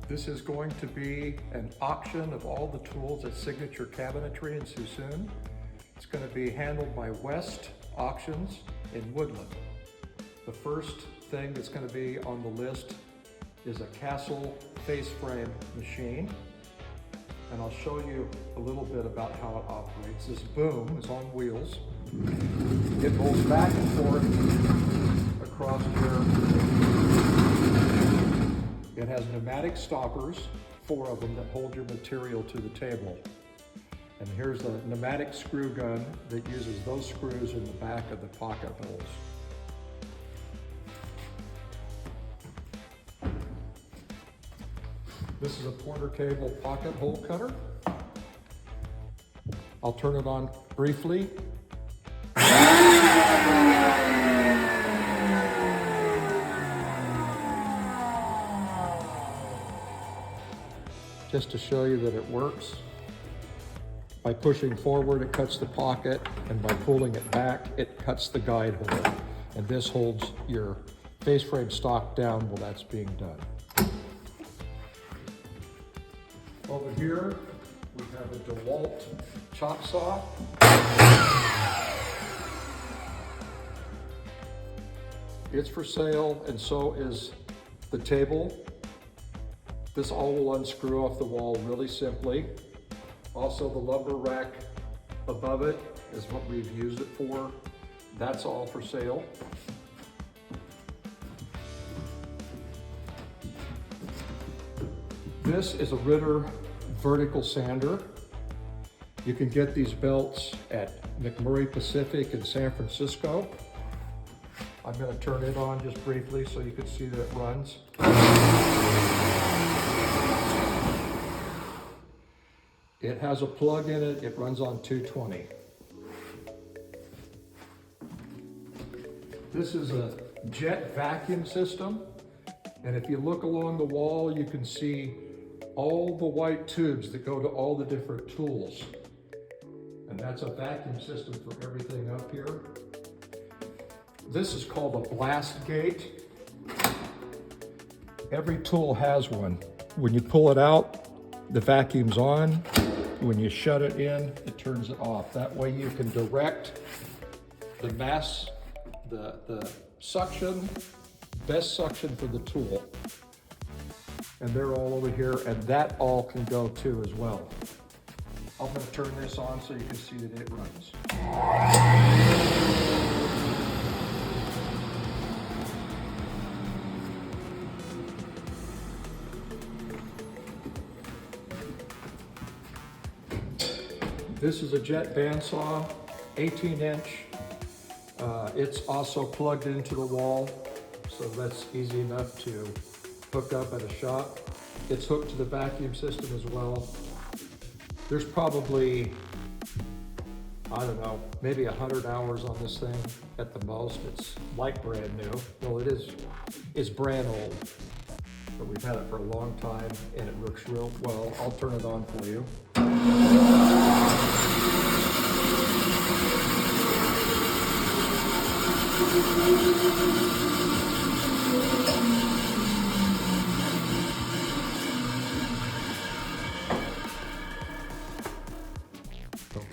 This is going to be an auction of all the tools at Signature Cabinetry in Suisun. It's going to be handled by West Auctions in Woodland. The first thing that's going to be on the list is a Castle face frame machine. And I'll show you a little bit about how it operates. This boom is on wheels. It rolls back and forth across here. It has pneumatic stoppers, 4 of them, that hold your material to the table. And here's a pneumatic screw gun that uses those screws in the back of the pocket holes. This is a Porter cable pocket hole cutter. I'll turn it on briefly. Just to show you that it works. By pushing forward, it cuts the pocket, and by pulling it back, it cuts the guide hole. And this holds your face frame stock down while that's being done. Over here, we have a DeWalt chop saw. It's for sale, and so is the table. This all will unscrew off the wall really simply. Also, the lumber rack above it is what we've used it for. That's all for sale. This is a Ritter vertical sander. You can get these belts at McMurray Pacific in San Francisco. I'm going to turn it on just briefly so you can see that it runs. It has a plug in it. It runs on 220. This is a jet vacuum system. And if you look along the wall, you can see all the white tubes that go to all the different tools. And that's a vacuum system for everything up here. This is called a blast gate. Every tool has one. When you pull it out, the vacuum's on. When you shut it in, it turns it off. That way you can direct the mass, the suction, best suction for the tool. And they're all over here, and that all can go too as well. I'm going to turn this on so you can see that it runs. This is a jet bandsaw, 18-inch. It's also plugged into the wall, so that's easy enough to hook up at a shop. It's hooked to the vacuum system as well. There's probably, I don't know, maybe 100 hours on this thing at the most. It's like brand new. Well, it's brand old, but we've had it for a long time and it works real well. I'll turn it on for you.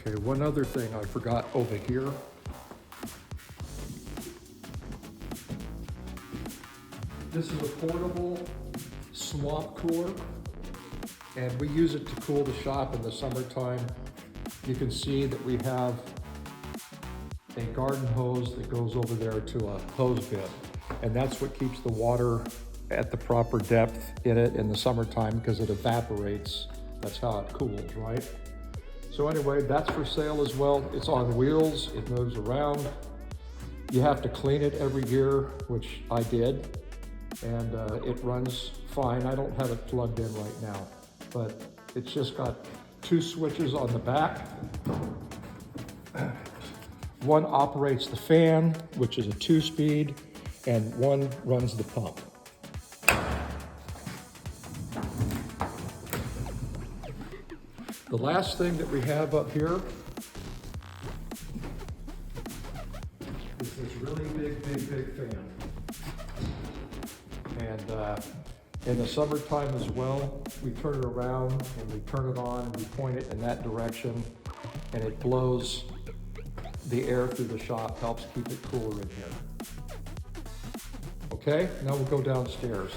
Okay, one other thing I forgot over here. This is a portable swamp cooler, and we use it to cool the shop in the summertime. You can see that we have a garden hose that goes over there to a hose bib, and that's what keeps the water at the proper depth in it in the summertime because it evaporates. That's how it cools, right? So anyway, that's for sale as well. It's on wheels, it moves around. You have to clean it every year, which I did, and it runs fine. I don't have it plugged in right now, but it's just got 2 switches on the back. One operates the fan, which is a 2-speed, and one runs the pump. The last thing that we have up here is this really big fan. And In the summertime as well, we turn it around and we turn it on and we point it in that direction, and it blows the air through the shop, helps keep it cooler in here. Okay, now we'll go downstairs.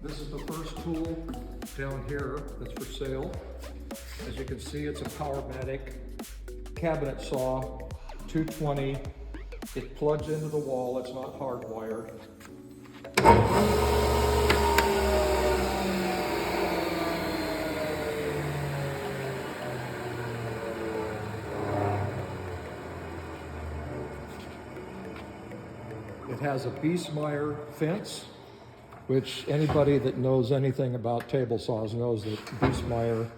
This is the first tool down here that's for sale. As you can see, it's a Powermatic cabinet saw, 220. It plugs into the wall, it's not hardwired. It has a Biesmeyer fence, which anybody that knows anything about table saws knows that Biesmeyer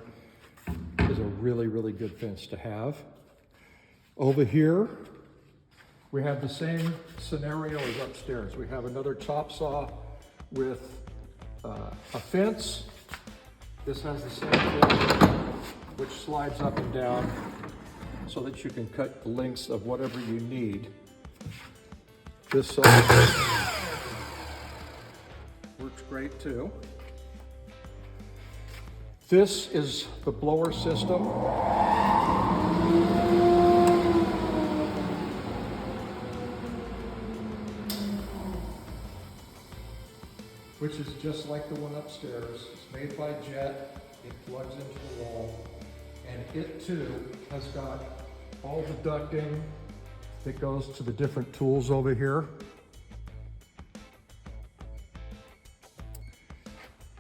is a really, really good fence to have. Over here, we have the same scenario as upstairs. We have another chop saw with a fence. This has the same fence, which slides up and down so that you can cut the lengths of whatever you need. This saw works great too. This is the blower system. Which is just like the one upstairs. It's made by Jet. It plugs into the wall. And it too has got all the ducting that goes to the different tools over here.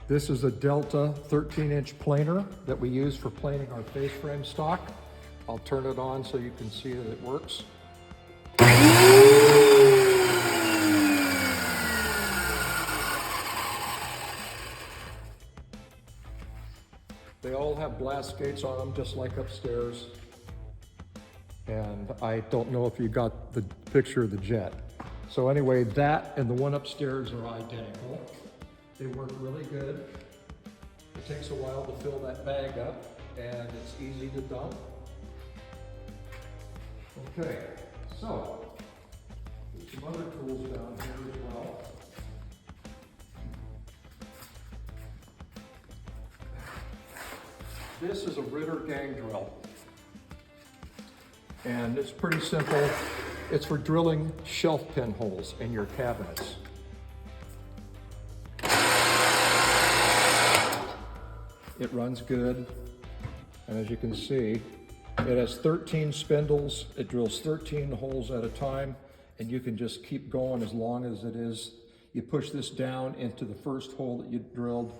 This is a Delta 13-inch planer that we use for planing our face frame stock. I'll turn it on so you can see that it works. They all have blast gates on them, just like upstairs. And I don't know if you got the picture of the Jet. So anyway, that and the one upstairs are identical. They work really good. It takes a while to fill that bag up, and it's easy to dump. Okay, so there's some other tools down here as well. This is a Ritter gang drill, and it's pretty simple. It's for drilling shelf pin holes in your cabinets. It runs good, and as you can see, it has 13 spindles. It drills 13 holes at a time, and you can just keep going as long as it is. You push this down into the first hole that you drilled,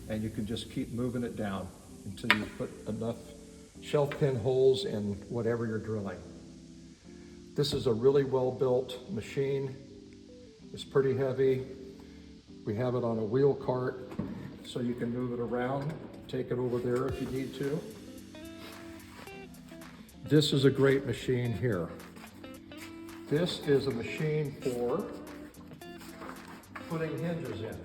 and you can just keep moving it down until you put enough shelf pin holes in whatever you're drilling. This is a really well-built machine. It's pretty heavy. We have it on a wheel cart, so you can move it around, take it over there if you need to. This is a great machine here. This is a machine for putting hinges in.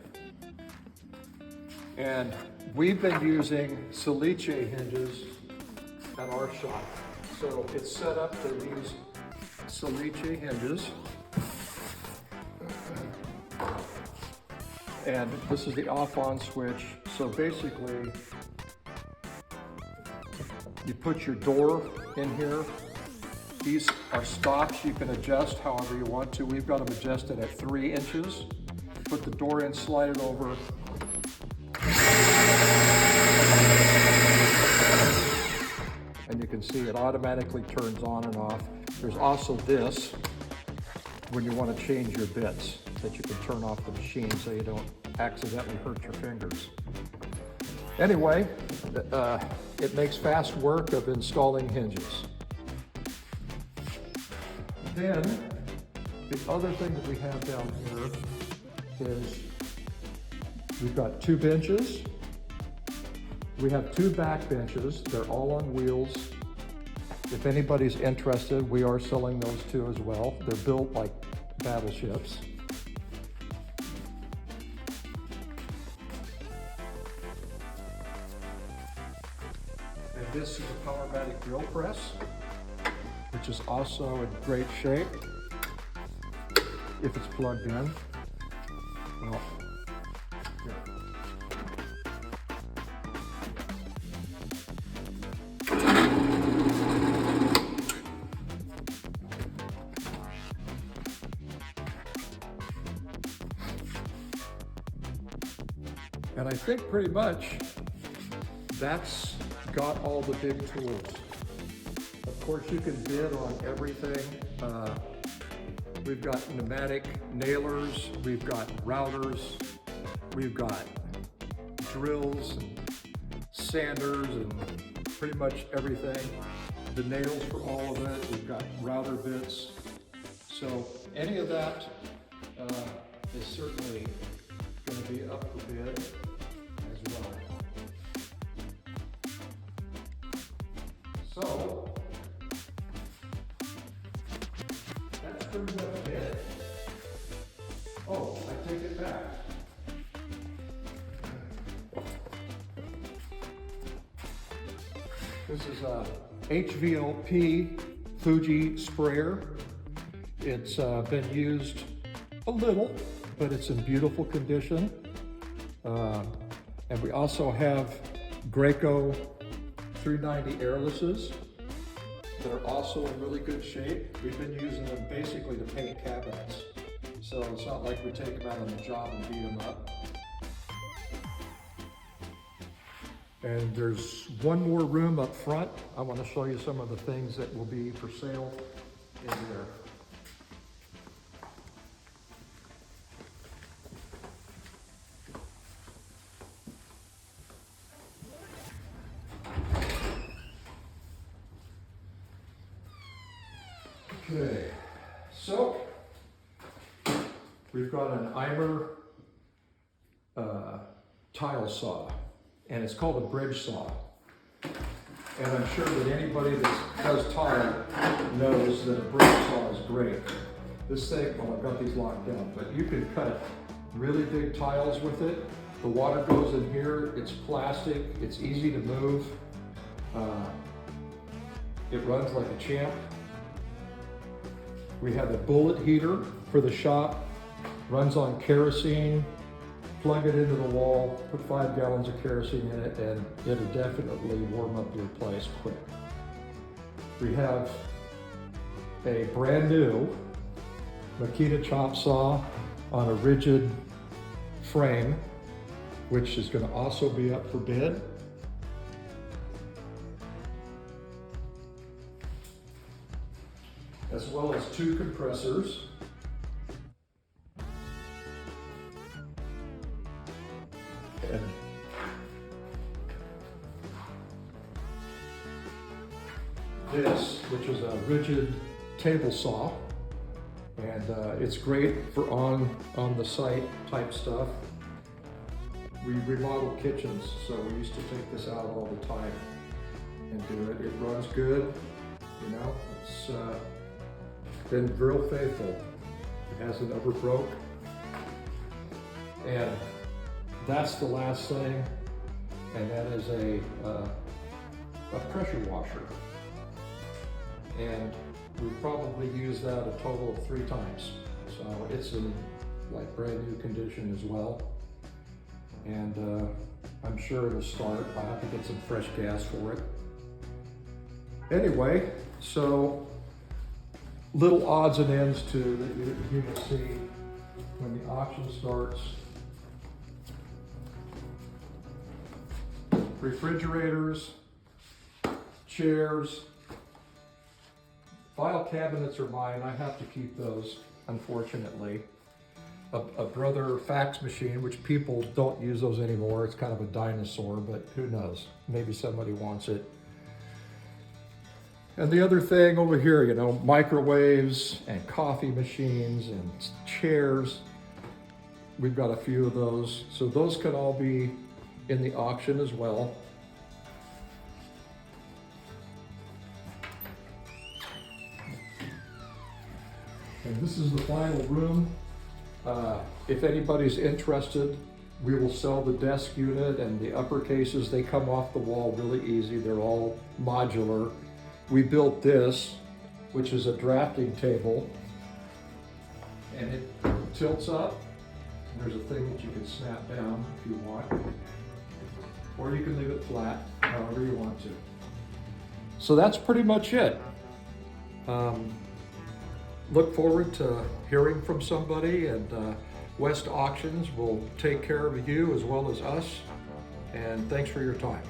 And we've been using Salice hinges at our shop. So it's set up to use Salice hinges. And this is the off-on switch. So basically, you put your door in here. These are stops you can adjust however you want to. We've got them adjusted at 3 inches. Put the door in, slide it over. And you can see it automatically turns on and off. There's also this when you want to change your bits that you can turn off the machine so you don't accidentally hurt your fingers. Anyway, it makes fast work of installing hinges. Then, the other thing that we have down here is we've got 2 benches. We have 2 back benches. They're all on wheels. If anybody's interested, we are selling those too as well. They're built like battleships. And this is a Powermatic drill press, which is also in great shape if it's plugged in. Well, here. And I think pretty much that's got all the big tools. Of course, you can bid on everything. We've got pneumatic nailers, we've got routers, we've got drills and sanders and pretty much everything. The nails for all of it, we've got router bits. So any of that is certainly going to be up for bid as well. So that's pretty much it. Oh, I take it back. This is a HVLP Fuji sprayer. It's been used a little, but it's in beautiful condition. And we also have Graco 390 airlesses that are also in really good shape. We've been using them basically to paint cabinets. So it's not like we take them out on the job and beat them up. And there's one more room up front. I want to show you some of the things that will be for sale in there. Okay, so we've got an Eimer tile saw, and it's called a bridge saw. And I'm sure that anybody that does tile knows that a bridge saw is great. This thing, well, I've got these locked down, but you can cut really big tiles with it. The water goes in here, it's plastic, it's easy to move. It runs like a champ. We have a bullet heater for the shop, runs on kerosene. Plug it into the wall, put 5 gallons of kerosene in it, and it'll definitely warm up your place quick. We have a brand new Makita chop saw on a rigid frame, which is going to also be up for bid. As well as 2 compressors. And this, which is a rigid table saw, and it's great for on the site type stuff. We remodel kitchens, so we used to take this out all the time and do it. It runs good, you know. It's been real faithful. It hasn't ever broke. And that's the last thing, and that is a pressure washer. And we probably used that a total of 3 times. So it's in like brand new condition as well. And I'm sure it'll start. I have to get some fresh gas for it. Anyway, so little odds and ends too that you can see when the auction starts. Refrigerators, chairs, file cabinets are mine. I have to keep those, unfortunately. A Brother fax machine, which people don't use those anymore. It's kind of a dinosaur, but who knows? Maybe somebody wants it. And the other thing over here, you know, microwaves and coffee machines and chairs. We've got a few of those. So those can all be in the auction as well. And this is the final room. If anybody's interested, we will sell the desk unit and the upper cases. They come off the wall really easy. They're all modular. We built this, which is a drafting table, and it tilts up. And there's a thing that you can snap down if you want, or you can leave it flat, however you want to. So that's pretty much it. Look forward to hearing from somebody, and West Auctions will take care of you as well as us. And thanks for your time.